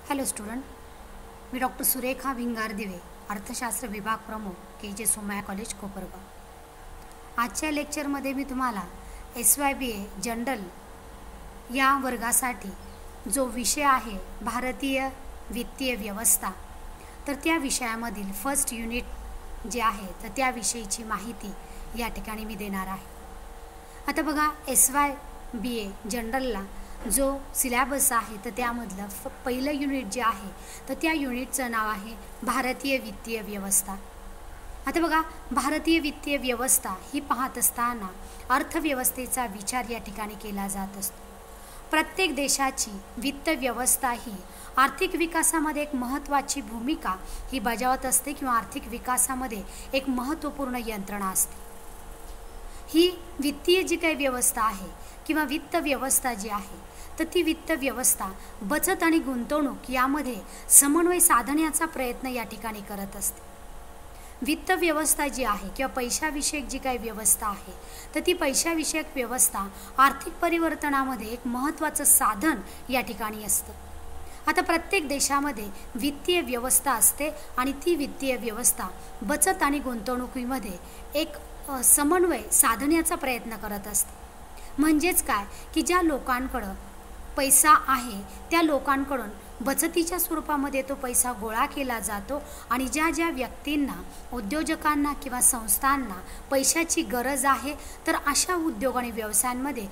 Hello student, मी doctor Surekha Bhingar दिवे, अर्थशास्त्र विभाग प्रमुख के सोमय्या कॉलेज कोपरगाव। आजच्या लेक्चरमध्ये मी तुम्हाला SYBA जनरल या वर्गासाठी जो विषय आहे भारतीय वित्तीय व्यवस्था, तर त्या विषयामधील फर्स्ट युनिट जे आहे तर त्याविषयीची माहिती या ठिकाणी मी देणार आहे। आता बघा, SYBA जनरलला जो सिलॅबस आहे तर त्यामधलं पहिलं युनिट जे आहे तर त्या युनिटचं नाव आहे भारतीय वित्तीय व्यवस्था। आता बघा, भारतीय वित्तीय व्यवस्था ही पाहत असताना अर्थव्यवस्थेचा विचार या ठिकाणी केला जात असतो। प्रत्येक देशाची वित्त व्यवस्था ही आर्थिक विकासामध्ये एक महत्त्वाची भूमिका ही बजावत असते किंवा आर्थिक विकासामध्ये एक महत्त्वपूर्ण यंत्रणा असते। ही वित्तीय जी काही व्यवस्था आहे किंवा वित्त व्यवस्था जी आहे तर ती वित्त व्यवस्था बचत आणि गुंतवणूक यामध्ये समन्वय साधण्याचा प्रयत्न या ठिकाणी करत असते। वित्त व्यवस्था जी आहे किंवा पैशाविषयक जी काही व्यवस्था आहे तर ती पैशाविषयक व्यवस्था आर्थिक परिवर्तनामध्ये एक महत्त्वाचं साधन या ठिकाणी असतं। आता प्रत्येक देशामध्ये वित्तीय व्यवस्था असते आणि ती वित्तीय व्यवस्था बचत आणि गुंतवणुकीमध्ये एक समन्वय साधण्याचा प्रयत्न करत असते। म्हणजेच काय की ज्या लोकांकडं पैसा आहे त्या लोकांकडून बचतीच्या स्वरूपामध्ये तो पैसा गोळा केला जातो आणि ज्या ज्या व्यक्तींना, उद्योजकांना किंवा संस्थांना पैशाची गरज आहे तर अशा उद्योग आणि व्यवसायांमध्ये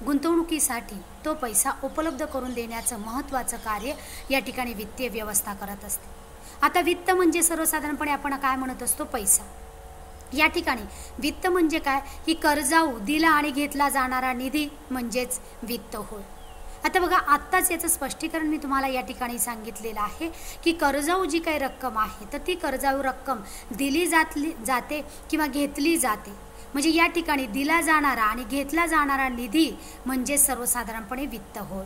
गुंतवणुकीसाठी तो पैसा उपलब्ध करून देण्याचं महत्त्वाचं कार्य या ठिकाणी वित्तीय व्यवस्था करत असते। आता वित्त म्हणजे सर्वसाधारणपणे आपण काय म्हणत असतो, पैसा। या ठिकाणी वित्त म्हणजे काय की कर्जाऊ दिला आणि घेतला जाणारा निधी म्हणजेच वित्त होय। आता बघा, आत्ताच याचं स्पष्टीकरण मी तुम्हाला या ठिकाणी सांगितलेलं आहे की कर्जाऊ जी काही रक्कम आहे तर ती कर्जाऊ रक्कम दिली जाते किंवा घेतली जाते। म्हणजे या ठिकाणी दिला जाणारा आणि घेतला जाणारा निधी म्हणजे सर्वसाधारणपणे वित्त होय।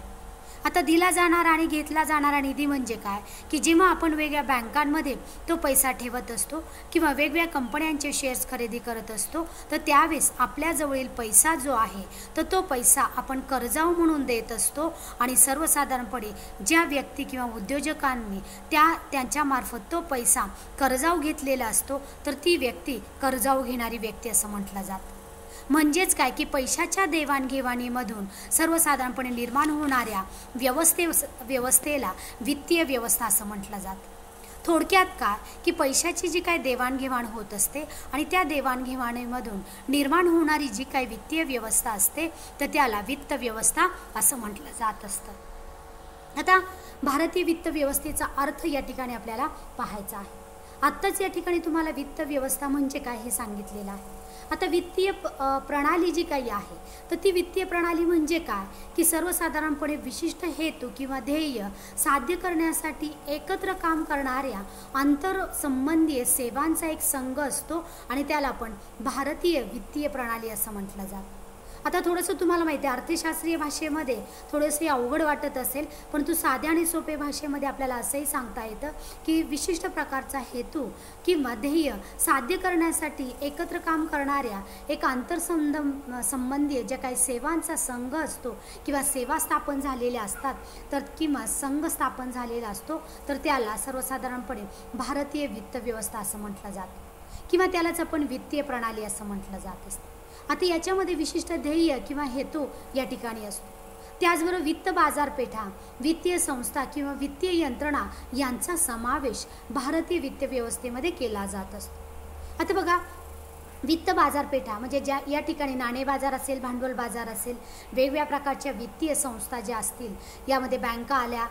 आता दिला जाणारा आणि घेतला जाणारा निधी म्हणजे काय की जेव्हा आपण वेगळ्या बँकांमध्ये तो पैसा ठेवत असतो किंवा वेगवेगळ्या कंपन्यांचे शेअर्स खरेदी करत असतो तर त्यावेळेस आपल्याजवळील पैसा जो आहे तर तो पैसा आपण कर्जाऊ म्हणून देत असतो आणि सर्वसाधारणपणे ज्या व्यक्ती किंवा उद्योजकांनी त्यांच्यामार्फत तो पैसा कर्जाऊ घेतलेला असतो तर ती व्यक्ती कर्जाऊ घेणारी व्यक्ती असं म्हटलं जातं। म्हणजेच काय की पैशाच्या देवाणघेवाणीमधून सर्वसाधारणपणे निर्माण होणाऱ्या व्यवस्थेला वित्तीय व्यवस्था असं म्हटलं जातं। थोडक्यात काय की पैशाची जी काही देवाणघेवाण होत असते आणि त्या देवाणघेवाणीमधून निर्माण होणारी जी काही वित्तीय व्यवस्था असते तर त्याला वित्त व्यवस्था असं म्हटलं जात असतं। आता भारतीय वित्त व्यवस्थेचा अर्थ या ठिकाणी आपल्याला पाहायचा आहे। आत्ताच या ठिकाणी तुम्हाला वित्त व्यवस्था म्हणजे काय हे सांगितलेलं आहे। आता वित्तीय प्रणाली जी काही आहे तर ती वित्तीय प्रणाली म्हणजे काय की सर्वसाधारणपणे विशिष्ट हेतू किंवा ध्येय साध्य करण्यासाठी एकत्र काम करणाऱ्या आंतरसंबंधीय सेवांचा एक संघ असतो आणि त्याला आपण भारतीय वित्तीय प्रणाली असं म्हटलं जातं। आता थोडंसं तुम्हाला माहिती आहे, अर्थशास्त्रीय भाषेमध्ये थोडंसं अवघड वाटत असेल, परंतु साध्या आणि सोप्या भाषेमध्ये आपल्याला असंही सांगता येतं की विशिष्ट प्रकारचा हेतू किंवा ध्येय साध्य करण्यासाठी एकत्र काम करणाऱ्या एक संबंधीय ज्या काही सेवांचा संघ असतो किंवा सेवा स्थापन झालेल्या असतात तर किंवा संघ स्थापन झालेला असतो तर त्याला सर्वसाधारणपणे भारतीय वित्त व्यवस्था असं म्हटलं जातं किंवा त्यालाच आपण वित्तीय प्रणाली असं म्हटलं जात असतं। आता याच्यामध्ये विशिष्ट ध्येय किंवा हेतू या ठिकाणी असतो। त्याचबरोबर वित्त बाजारपेठा, वित्तीय संस्था किंवा वित्तीय यंत्रणा यांचा समावेश भारतीय वित्त व्यवस्थेमध्ये केला जात असतो। आता बघा, वित्त बाजारपेठा म्हणजे या ठिकाणी नाणे बाजार असेल, भांडवल बाजार असेल, वेगवेगळ्या प्रकारच्या वित्तीय संस्था ज्या असतील, यामध्ये बँका आल्या,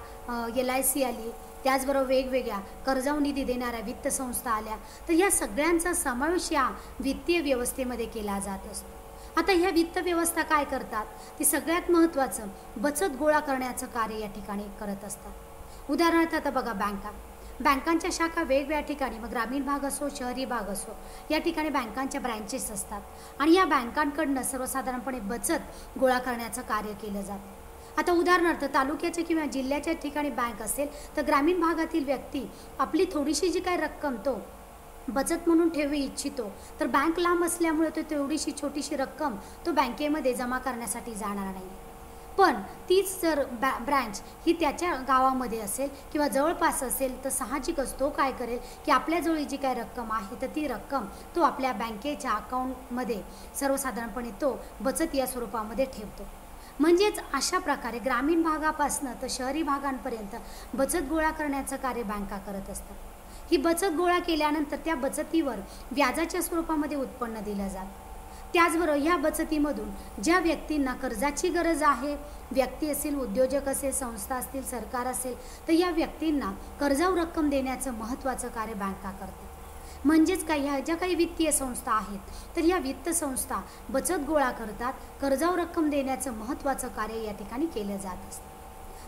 LIC आली, त्याचबरोबर वेगवेगळ्या कर्जाऊ निधी देणाऱ्या वित्त संस्था आल्या, तर या सगळ्यांचा समावेश या वित्तीय व्यवस्थेमध्ये केला जात असतो। आता ह्या वित्त व्यवस्था काय करतात, ती सगळ्यात महत्त्वाचं बचत गोळा करण्याचं कार्य या ठिकाणी करत असतात। उदाहरणार्थ आता बघा, बँकांच्या शाखा वेगवेगळ्या ठिकाणी, मग ग्रामीण भाग असो, शहरी भाग असो, या ठिकाणी बँकांच्या ब्रँचेस असतात आणि या बँकांकडनं सर्वसाधारणपणे बचत गोळा करण्याचं कार्य केलं जातं। आता उदाहरणार्थ तालुक्याच्या किंवा जिल्ह्याच्या ठिकाणी बँक असेल तर ग्रामीण भागातील व्यक्ती आपली थोडीशी जी काही रक्कम तो बचत म्हणून ठेवू इच्छितो तर बँक लांब असल्यामुळे तो तेवढीशी छोटीशी रक्कम तो बँकेमध्ये जमा करण्यासाठी जाणार नाही। पण तीच जर ब्रँच ही त्याच्या गावामध्ये असेल किंवा जवळपास असेल तर साहजिकच तो काय करेल की आपल्याजवळ जी काय रक्कम आहे तर ती रक्कम तो आपल्या बँकेच्या अकाउंटमध्ये सर्वसाधारणपणे तो बचत या स्वरूपामध्ये ठेवतो. म्हणजेच अशा प्रकारे ग्रामीण भागापासून तर शहरी भागांपर्यंत बचत गोळा करण्याचं कार्य बँका करत असतात. ही बचत गोळा केल्यानंतर त्या बचतीवर व्याजाच्या स्वरूपामध्ये उत्पन्न दिलं जातं. त्याचबरोबर ह्या बचतीमधून ज्या व्यक्तींना कर्जाची गरज आहे, व्यक्ती असेल, उद्योजक असेल, संस्था असतील, सरकार असेल, तर या व्यक्तींना कर्जावर रक्कम देण्याचं महत्त्वाचं कार्य बँका करते. म्हणजेच काय, ह्या ज्या काही वित्तीय संस्था आहेत तर ह्या वित्त संस्था बचत गोळा करतात, कर्जावर रक्कम देण्याचं महत्त्वाचं कार्य या ठिकाणी केलं जात असतं.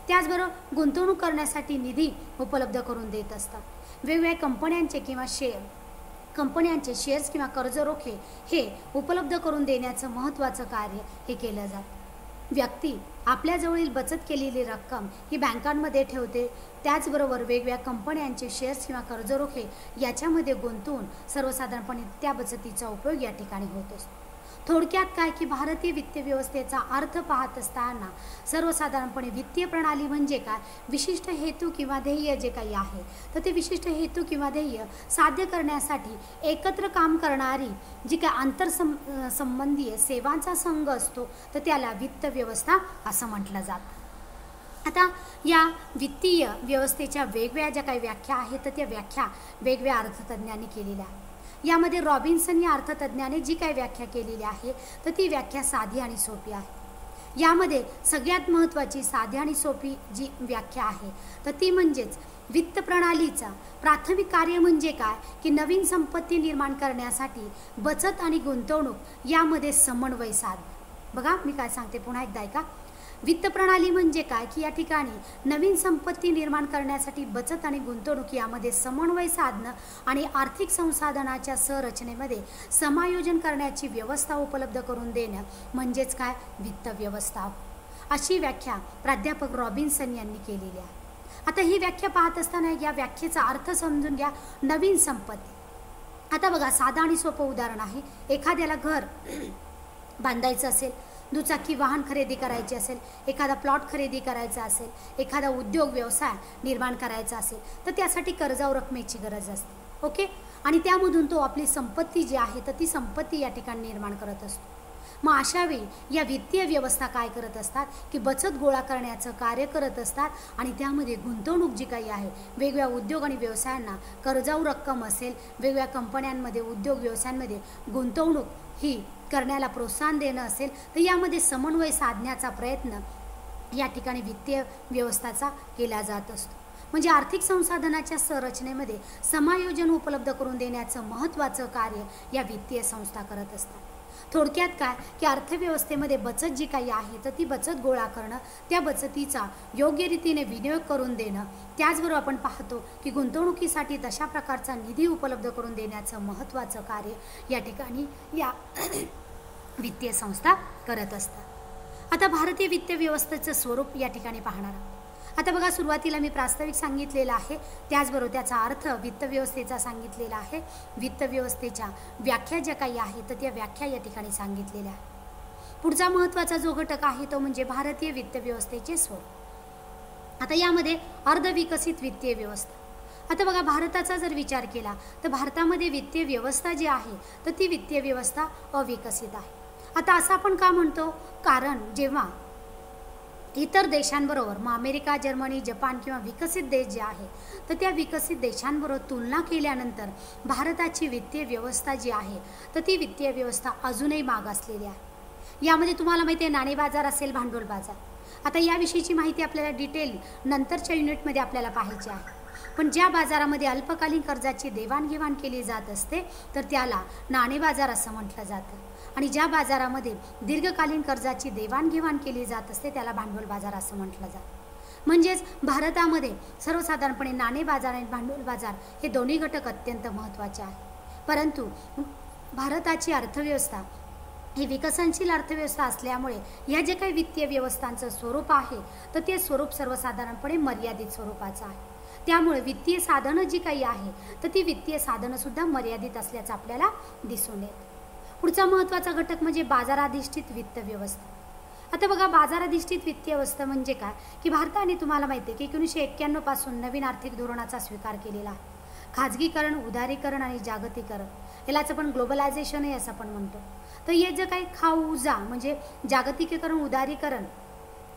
त्याचबरोबर गुंतवणूक करण्यासाठी निधी उपलब्ध करून देत असतात. वेगवेगळ्या कंपन्यांचे शेअर्स किंवा कर्ज रोखे हे उपलब्ध करून देण्याचं महत्त्वाचं कार्य हे केलं जातं. व्यक्ती आपल्याजवळील बचत केलेली रक्कम ही बँकांमध्ये ठेवते. त्याचबरोबर वेगवेगळ्या कंपन्यांचे शेअर्स किंवा कर्ज रोखे याच्यामध्ये गुंतवून सर्वसाधारणपणे त्या बचतीचा उपयोग या ठिकाणी होत असतो. थोडक्यात काय की भारतीय वित्तीय व्यवस्थेचा अर्थ पाहत असताना सर्वसाधारणपणे वित्तीय प्रणाली म्हणजे काय, विशिष्ट हेतू किंवा ध्येय जे काही आहे तर ते विशिष्ट हेतू किंवा ध्येय साध्य करण्यासाठी एकत्र काम करणारी जी काय आंतरसंबंधीय सेवांचा संघ असतो तर त्याला वित्त व्यवस्था असं म्हटलं जातं. आता या वित्तीय व्यवस्थेच्या वेगवेगळ्या ज्या काही व्याख्या आहेत तर त्या व्याख्या वेगवेगळ्या अर्थतज्ञांनी केलेल्या आहेत. यामध्ये रॉबिन्सन या अर्थतज्ञाने जी काही व्याख्या केलेली आहे तर ती व्याख्या साधी आणि सोपी आहे. यामध्ये सगळ्यात महत्त्वाची साधी आणि सोपी जी व्याख्या आहे तर ती म्हणजेच वित्त प्रणालीचा प्राथमिक कार्य म्हणजे काय की नवीन संपत्ती निर्माण करण्यासाठी बचत आणि गुंतवणूक यामध्ये समन्वय साधणे. बघा मी काय सांगते पुन्हा एकदा ऐका. वित्त प्रणाली म्हणजे काय की या ठिकाणी नवीन संपत्ती निर्माण करण्यासाठी बचत आणि गुंतवणूक यामध्ये समन्वय साधणं आणि आर्थिक संसाधनाच्या संरचनेमध्ये समायोजन करण्याची व्यवस्था उपलब्ध करून देणं म्हणजेच काय, वित्त व्यवस्था. अशी व्याख्या प्राध्यापक रॉबिन्सन यांनी केलेली आहे. आता ही व्याख्या पाहत असताना या व्याख्येचा अर्थ समजून घ्या. नवीन संपत्ती. आता बघा साधं आणि सोपं उदाहरण आहे. एखाद्याला घर बांधायचं असेल, दुचाकी वाहन खरेदी करायची असेल, एखादा प्लॉट खरेदी करायचा असेल, एखादा उद्योग व्यवसाय निर्माण करायचा असेल तर त्यासाठी कर्जावर रकमेची गरज असते. ओके. आणि त्यामधून तो आपली संपत्ती जी आहे तर ती संपत्ती या ठिकाणी निर्माण करत असतो. मग अशावेळी या वित्तीय व्यवस्था काय करत असतात की बचत गोळा करण्याचं कार्य करत असतात आणि त्यामध्ये गुंतवणूक जी काही आहे वेगवेगळ्या उद्योग आणि व्यवसायांना कर्जावर रक्कम असेल, वेगवेगळ्या कंपन्यांमध्ये उद्योग व्यवसायांमध्ये गुंतवणूक ही करण्याला प्रोत्साहन देणं असेल तर यामध्ये समन्वय साधण्याचा प्रयत्न या ठिकाणी वित्तीय व्यवस्थाचा केला जात असतो. म्हणजे आर्थिक संसाधनाच्या संरचनेमध्ये समायोजन उपलब्ध करून देण्याचं महत्त्वाचं कार्य या वित्तीय संस्था करत असतात. थोडक्यात काय की अर्थव्यवस्थेमध्ये बचत जी काही आहे तर ती बचत गोळा करणं, त्या बचतीचा योग्य रीतीने विनियोग करून देणं, त्याचबरोबर आपण पाहतो की गुंतवणुकीसाठी तशा प्रकारचा निधी उपलब्ध करून देण्याचं महत्त्वाचं कार्य या ठिकाणी या वित्तीय संस्था करत असतात. आता भारतीय वित्तीय व्यवस्थेचं स्वरूप या ठिकाणी पाहणार आहोत. आता बघा सुरुवातीला मी प्रास्ताविक सांगितलेलं आहे, त्याचबरोबर त्याचा अर्थ वित्त व्यवस्थेचा सांगितलेला आहे. वित्त व्यवस्थेच्या व्याख्या ज्या काही आहेत तर त्या व्याख्या या ठिकाणी सांगितलेल्या आहेत. पुढचा महत्त्वाचा जो घटक आहे तो म्हणजे भारतीय वित्त व्यवस्थेचे स्वरूप. आता यामध्ये अर्धविकसित वित्तीय व्यवस्था. आता बघा भारताचा जर विचार केला तर भारतामध्ये वित्तीय व्यवस्था जी आहे तर ती वित्तीय व्यवस्था अविकसित आहे. आता असं आपण का म्हणतो, कारण जेव्हा इतर देशांबरोबर मग अमेरिका, जर्मनी, जपान किंवा विकसित देश जे आहे तर त्या विकसित देशांबरोबर तुलना केल्यानंतर भारताची वित्तीय व्यवस्था जी आहे तर ती वित्तीय व्यवस्था अजूनही मागासलेली आहे. यामध्ये तुम्हाला माहिती आहे नाणे बाजार असेल, भांडवल बाजार. आता याविषयीची माहिती आपल्याला डिटेल नंतरच्या युनिटमध्ये आपल्याला पाहायची आहे. पण ज्या बाजारामध्ये अल्पकालीन कर्जाची देवाणघेवाण केली जात असते तर त्याला नाणे बाजार असं म्हटलं जातं आणि ज्या बाजारामध्ये दीर्घकालीन कर्जाची देवाणघेवाण केली जात असते त्याला भांडवल बाजार असं म्हटलं जातं. म्हणजेच भारतामध्ये सर्वसाधारणपणे नाणे बाजार आणि भांडवल बाजार हे दोन्ही घटक अत्यंत महत्त्वाचे आहेत. परंतु भारताची अर्थव्यवस्था ही विकसनशील अर्थव्यवस्था असल्यामुळे या जे काही वित्तीय व्यवस्थांचं स्वरूप आहे तर ते स्वरूप सर्वसाधारणपणे मर्यादित स्वरूपाचं आहे. त्यामुळे वित्तीय साधनं जी काही आहे तर ती वित्तीय साधनंसुद्धा मर्यादित असल्याचं आपल्याला दिसून येतं. पुढचा महत्त्वाचा घटक म्हणजे बाजाराधिष्ठित वित्त व्यवस्था. आता बघा, बाजाराधिष्ठित वित्तीय व्यवस्था म्हणजे काय, की भारताने तुम्हाला माहिती आहे की 1991 पासून नवीन आर्थिक धोरणाचा स्वीकार केलेला आहे. खाजगीकरण, उदारीकरण आणि जागतिकीकरण, यालाच आपण ग्लोबलायझेशन असं आपण म्हणतो. तर हे जे काही खाऊजा म्हणजे जागतिकीकरण, उदारीकरण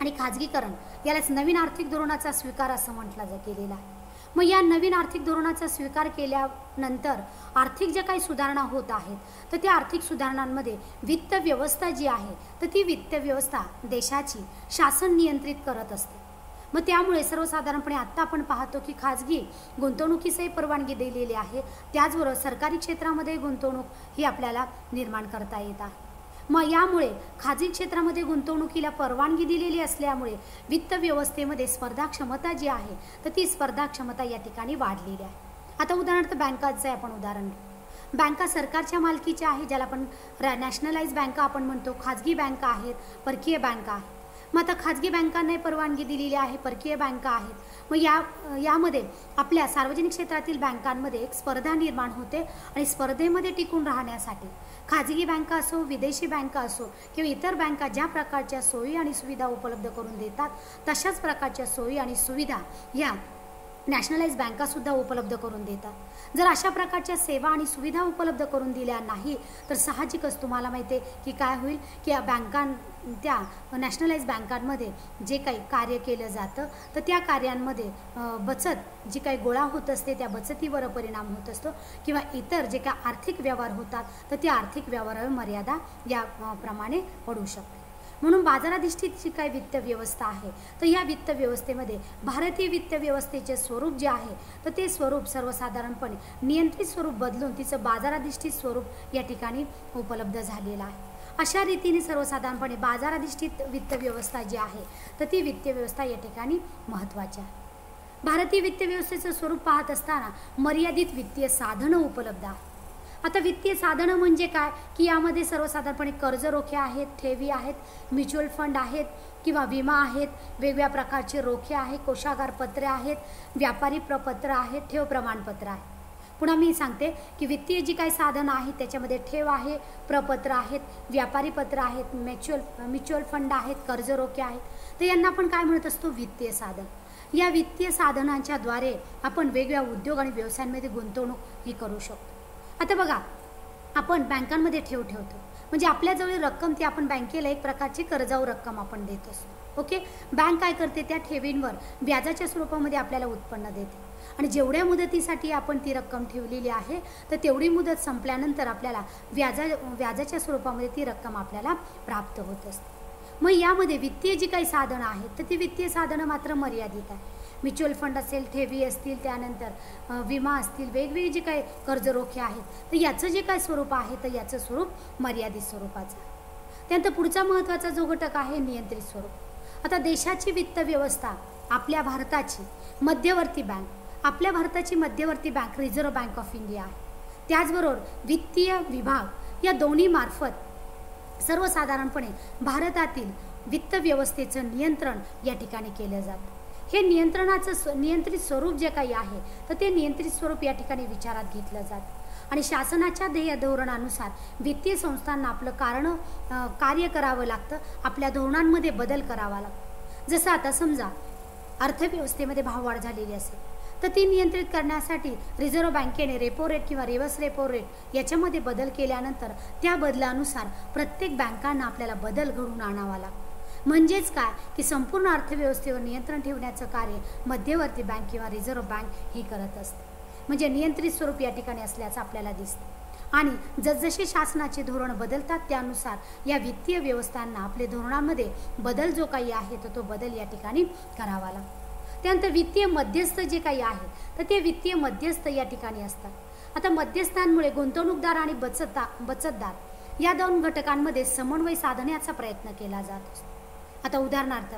आणि खाजगीकरण, यालाच नवीन आर्थिक धोरणाचा स्वीकार असं म्हटलं गेलेला आहे. मग या नवीन आर्थिक धोरणाचा स्वीकार केल्यानंतर आर्थिक ज्या काही सुधारणा होत आहेत, तर त्या आर्थिक सुधारणांमध्ये वित्त व्यवस्था जी आहे, तर ती वित्त व्यवस्था देशाची शासन नियंत्रित करत असते. मग त्यामुळे सर्वसाधारणपणे आत्ता आपण पाहतो की खाजगी गुंतवणुकीसही परवानगी दिलेली आहे, त्याचबरोबर सरकारी क्षेत्रामध्ये गुंतवणूक ही आपल्याला निर्माण करता येत आहे. मग यामुळे खाजगी क्षेत्रामध्ये गुंतवणुकीला परवानगी दिलेली असल्यामुळे वित्त व्यवस्थेमध्ये स्पर्धा क्षमता जी आहे, तर ती स्पर्धा क्षमता या ठिकाणी वाढलेली आहे. आता उदाहरणार्थ बँकाचं आपण उदाहरण घेऊ. बँका सरकारच्या मालकीच्या आहे, ज्याला आपण नॅशनलाइज बँका आपण म्हणतो. खाजगी बँका आहेत, परकीय बँका आहेत. मग आता खाजगी बँकांना परवानगी दिलेली आहे, परकीय बँका आहेत. मग यामध्ये आपल्या सार्वजनिक क्षेत्रातील बँकांमध्ये एक स्पर्धा निर्माण होते आणि स्पर्धेमध्ये टिकून राहण्यासाठी खाजगी बँका असो, विदेशी बँका असो किंवा इतर बँका ज्या प्रकारच्या सोयी आणि सुविधा उपलब्ध करून देतात, तशाच प्रकारच्या सोयी आणि सुविधा या नॅशनलाइज बँकासुद्धा उपलब्ध करून देतात. जर अशा प्रकारच्या सेवा आणि सुविधा उपलब्ध करून दिल्या नाही, तर साहजिकच तुम्हाला माहिती आहे की काय होईल, की या त्या नॅशनलाइज बँकांमध्ये जे काही कार्य केलं जातं, तर त्या कार्यांमध्ये बचत जी काही गोळा होत असते, त्या बचतीवर परिणाम होत असतो किंवा इतर जे काही आर्थिक व्यवहार होतात, तर त्या आर्थिक व्यवहारावर मर्यादा याप्रमाणे पडू शकते. म्हणून बाजाराधिष्ठित जी काही वित्त व्यवस्था आहे, तर या वित्त व्यवस्थेमध्ये भारतीय वित्त व्यवस्थेचे स्वरूप जे आहे, तर ते स्वरूप सर्वसाधारणपणे नियंत्रित स्वरूप बदलून तिचं बाजाराधिष्ठित स्वरूप या ठिकाणी उपलब्ध झालेलं आहे. अशा रीतीने सर्वसाधारणपणे बाजाराधिष्ठित वित्त व्यवस्था जी आहे, तर ती वित्त व्यवस्था या ठिकाणी महत्त्वाची आहे. भारतीय वित्त व्यवस्थेचं स्वरूप पाहत असताना मर्यादित वित्तीय साधनं उपलब्ध आहेत. आता वित्तीय साधनं म्हणजे काय, की यामध्ये सर्वसाधारणपणे कर्ज रोखे आहेत, ठेवी आहेत, म्युच्युअल फंड आहेत किंवा विमा आहेत, वेगवेगळ्या प्रकारचे रोखे आहेत, कोषागार पत्रे आहेत, व्यापारी प्रपत्र आहेत, ठेव प्रमाणपत्र आहे. पुन्हा मी सांगते की वित्तीय जी काही साधनं आहेत त्याच्यामध्ये ठेव आहे, प्रपत्र आहेत, व्यापारी पत्र आहेत, म्युच्युअल फंड आहेत, कर्ज रोखे आहेत. तर यांना आपण काय म्हणत असतो, वित्तीय साधन. या वित्तीय साधनांच्या द्वारे आपण वेगवेगळ्या उद्योग आणि व्यवसायांमध्ये गुंतवणूक ही करू शकतो. आता बघा, आपण बँकांमध्ये ठेवतो, म्हणजे आपल्याजवळ रक्कम ती आपण बँकेला एक प्रकारची कर्जाऊ रक्कम आपण देत असतो. ओके, बँक काय करते, त्या ठेवींवर व्याजाच्या स्वरूपामध्ये आपल्याला उत्पन्न देते आणि जेवढ्या मुदतीसाठी आपण ती रक्कम ठेवलेली आहे, तर तेवढी मुदत संपल्यानंतर आपल्याला व्याजाच्या स्वरूपामध्ये ती रक्कम आपल्याला प्राप्त होत असते. मग यामध्ये वित्तीय जी काही साधनं आहेत, तर ती वित्तीय साधनं मात्र मर्यादित आहे. म्युच्युअल फंड असेल, ठेवी असतील, त्यानंतर विमा असतील, वेगवेगळे जे काही कर्ज रोखे आहेत, तर याचं जे काही स्वरूप आहे, तर याचं स्वरूप मर्यादित स्वरूपाचं आहे. त्यानंतर पुढचा महत्त्वाचा जो घटक आहे, नियंत्रित स्वरूप. आता देशाची वित्त व्यवस्था, आपल्या भारताची मध्यवर्ती बँक, आपल्या भारताची मध्यवर्ती bank reserve bank of India आहे. त्याचबरोबर वित्तीय विभाग या दोन्ही मार्फत सर्वसाधारणपणे भारतातील वित्त व्यवस्थेचं नियंत्रण या ठिकाणी केलं जातं. हे नियंत्रित स्वरूप जे काही आहे, तर ते नियंत्रित स्वरूप या ठिकाणी विचारात घेतलं जातं आणि शासनाच्या ध्येय धोरणानुसार वित्तीय संस्थांना आपलं कार्य करावं लागतं, आपल्या धोरणांमध्ये बदल करावा लागतो. जसं आता समजा अर्थव्यवस्थेमध्ये भाववाढ झालेली असेल, तर ती नियंत्रित करण्यासाठी रिझर्व्ह बँकेने रेपो रेट किंवा रिव्हर्स रेपो रेट याच्यामध्ये बदल केल्यानंतर त्या बदलानुसार प्रत्येक बँकांना आपल्याला बदल घडवून आणावा लागतो. म्हणजेच काय, की संपूर्ण अर्थव्यवस्थेवर नियंत्रण ठेवण्याचं कार्य मध्यवर्ती बँक किंवा रिझर्व्ह बँक ही करत असते. म्हणजे नियंत्रित स्वरूप या ठिकाणी असल्याचं आपल्याला दिसतं आणि जसजसे शासनाचे धोरण बदलतात, त्यानुसार या वित्तीय व्यवस्थांना आपले धोरणांमध्ये बदल जो काही आहे, तर तो बदल या ठिकाणी करावा लागतो. त्यानंतर वित्तीय मध्यस्थ जे काही आहे, तर ते वित्तीय मध्यस्थ या ठिकाणी असतात. आता मध्यस्थांमुळे गुंतवणूकदार आणि बचतदार या दोन घटकांमध्ये समन्वय साधण्याचा प्रयत्न केला जात असतो. आता उदाहरणार्थ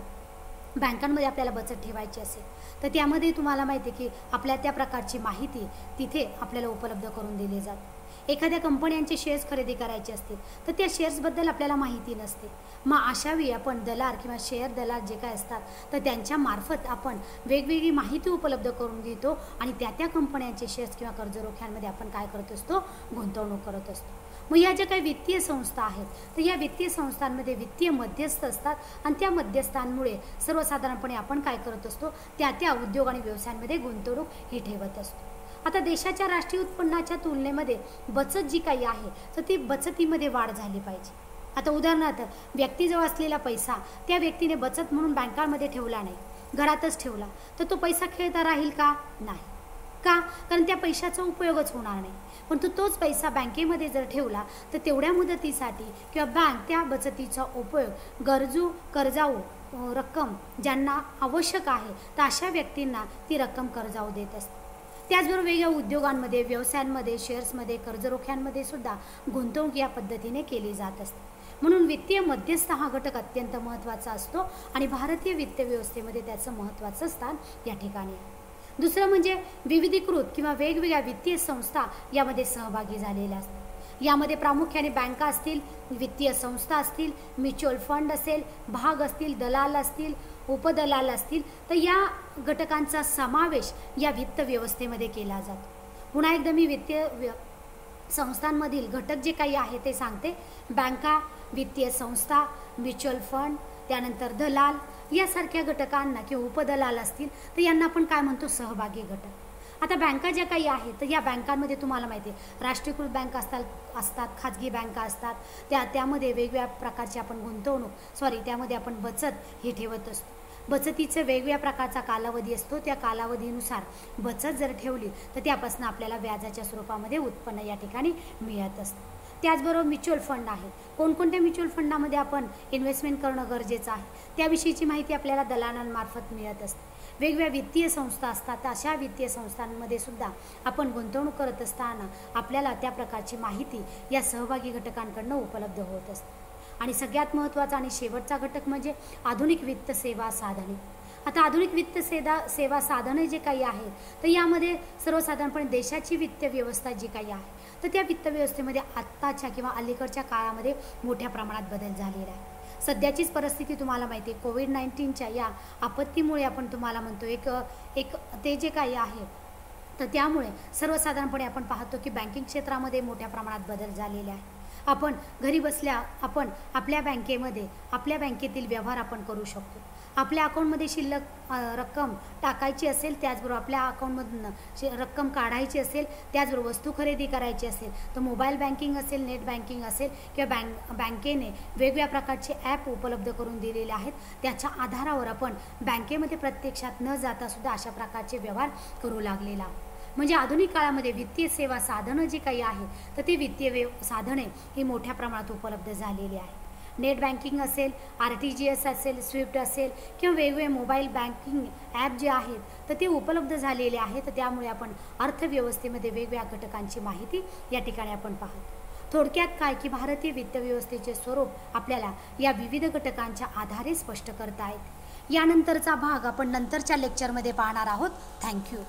बँकांमध्ये आपल्याला बचत ठेवायची असेल, तर त्यामध्ये तुम्हाला माहिती आहे की आपल्या त्या प्रकारची माहिती तिथे आपल्याला उपलब्ध करून दिली जाते. एखाद्या कंपन्यांचे शेअर्स खरेदी करायचे असतील, तर त्या शेअर्सबद्दल आपल्याला माहिती नसते. मग अशावेळी आपण दलाल किंवा शेअर दलाल जे काय असतात, तर त्यांच्या मार्फत आपण वेगवेगळी माहिती उपलब्ध करून घेतो आणि त्या कंपन्यांचे शेअर्स किंवा कर्ज रोख्यांमध्ये आपण काय करत असतो, गुंतवणूक करत असतो. मग या ज्या काही वित्तीय संस्था आहेत तर या वित्तीय संस्थांमध्ये वित्तीय मध्यस्थ असतात आणि त्या मध्यस्थांमुळे सर्वसाधारणपणे आपण काय करत असतो, त्या उद्योग आणि व्यवसायांमध्ये गुंतवणूक ही ठेवत असतो. आता देशाच्या राष्ट्रीय उत्पन्नाच्या तुलनेमध्ये बचत जी काही आहे तर ती बचतीमध्ये वाढ झाली पाहिजे. आता उदाहरणार्थ व्यक्तीजवळ असलेला पैसा त्या व्यक्तीने बचत म्हणून बँकांमध्ये ठेवला नाही, घरातच ठेवला, तर तो पैसा खेळता राहील का? नाही. का? कारण त्या पैशाचा उपयोगच होणार नाही. पण तोच पैसा बँकेमध्ये जर ठेवला तर तेवढ्या मुदतीसाठी किंवा बँक त्या बचतीचा उपयोग गरजू कर्जाऊ रक्कम ज्यांना आवश्यक आहे तर अशा व्यक्तींना ती रक्कम कर्जाऊ देत असते. त्याचबरोबर वेगवेगळ्या उद्योगांमध्ये, व्यवसायांमध्ये, शेअर्समध्ये, कर्जरोख्यांमध्ये सुद्धा गुंतवणूक या पद्धतीने केली जात असते. म्हणून वित्तीय मध्यस्थ हा घटक अत्यंत महत्त्वाचा असतो आणि भारतीय वित्त व्यवस्थेमध्ये त्याचं महत्त्वाचं स्थान या ठिकाणी आहे. दुसरं म्हणजे विविधीकृत किंवा वेगवेगळ्या वित्तीय संस्था यामध्ये सहभागी झालेल्या असतात. यामध्ये प्रामुख्याने बँका असतील, वित्तीय संस्था असतील, म्युच्युअल फंड असेल, भाग असतील, दलाल असतील, उपदलाल असतील, तर या घटकांचा समावेश या वित्त व्यवस्थेमध्ये केला जातो. पुन्हा एकदा मी वित्तीय संस्थांमधील घटक जे काही आहे ते सांगते. बँका, वित्तीय संस्था, म्युच्युअल फंड, त्यानंतर दलाल यासारख्या घटकांना किंवा उपदलाल असतील तर यांना आपण काय म्हणतो, सहभागी घटक. आता बँका ज्या काही आहेत तर या बँकांमध्ये तुम्हाला माहिती आहे राष्ट्रीयकृत बँक असतात, खाजगी बँका असतात, त्यामध्ये वेगवेगळ्या प्रकारची आपण त्यामध्ये आपण बचत ही ठेवत असतो. बचतीचं वेगवेगळ्या प्रकारचा कालावधी असतो. त्या कालावधीनुसार बचत जर ठेवली तर त्यापासून आपल्याला व्याजाच्या स्वरूपामध्ये उत्पन्न या ठिकाणी मिळत असतं. त्याचबरोबर म्युच्युअल फंड आहे. कोणकोणत्या म्युच्युअल फंडामध्ये आपण इन्व्हेस्टमेंट करणं गरजेचं आहे त्याविषयीची माहिती आपल्याला दलालांमार्फत मिळत असते. वेगवेगळ्या वित्तीय संस्था असतात, अशा वित्तीय संस्थांमध्ये सुद्धा आपण गुंतवणूक करत असताना आपल्याला त्या प्रकारची माहिती या सहभागी घटकांकडून उपलब्ध होत असते. आणि सगळ्यात महत्त्वाचा आणि शेवटचा घटक म्हणजे आधुनिक वित्त सेवा साधने. आता आधुनिक वित्त सेवा साधने जे काही आहेत तर यामध्ये सर्वसाधारणपणे देशाची वित्त व्यवस्था जी काही आहे तर त्या वित्त व्यवस्थेमध्ये आत्ताच्या किंवा अलीकडच्या काळामध्ये मोठ्या प्रमाणात बदल झालेला आहे. सध्याचीच परिस्थिती तुम्हाला माहिती आहे, कोविड-19च्या या आपत्तीमुळे आपण तुम्हाला म्हणतो एक ते जे काही आहे तर त्यामुळे सर्वसाधारणपणे आपण पाहतो की बँकिंग क्षेत्रामध्ये मोठ्या प्रमाणात बदल झालेले आहे. आपण घरी बसल्या आपण आपल्या बँकेतील व्यवहार आपण करू शकतो. आपल्या अकाउंटमध्ये शिल्लक रक्कम टाकायची असेल, त्याचबरोबर आपल्या अकाउंटमधून रक्कम काढायची असेल, त्याचबरोबर वस्तू खरेदी करायची असेल तर मोबाईल बँकिंग असेल, नेट बँकिंग असेल किंवा बँकेने वेगवेगळ्या प्रकारचे ॲप उपलब्ध करून दिलेले आहेत. त्याच्या आधारावर आपण बँकेमध्ये प्रत्यक्षात न जाता सुद्धा अशा प्रकारचे व्यवहार करू लागलेला. म्हणजे आधुनिक काळामध्ये वित्तीय सेवा साधनं जी काही आहे तर ती वित्तीय साधने ही मोठ्या प्रमाणात उपलब्ध झालेली आहे. नेट बँकिंग असेल, RTGS असेल, स्विफ्ट असेल किंवा वेगवेगळे मोबाईल बँकिंग ॲप जे आहेत तर ते उपलब्ध झालेले आहेत. तर त्यामुळे आपण अर्थव्यवस्थेमध्ये वेगवेगळ्या घटकांची माहिती या ठिकाणी आपण पाहतो. थोडक्यात काय की भारतीय वित्त व्यवस्थेचे स्वरूप आपल्याला या विविध घटकांच्या आधारे स्पष्ट करता येते. यानंतरचा भाग आपण नंतरच्या लेक्चरमध्ये पाहणार आहोत. थँक्यू.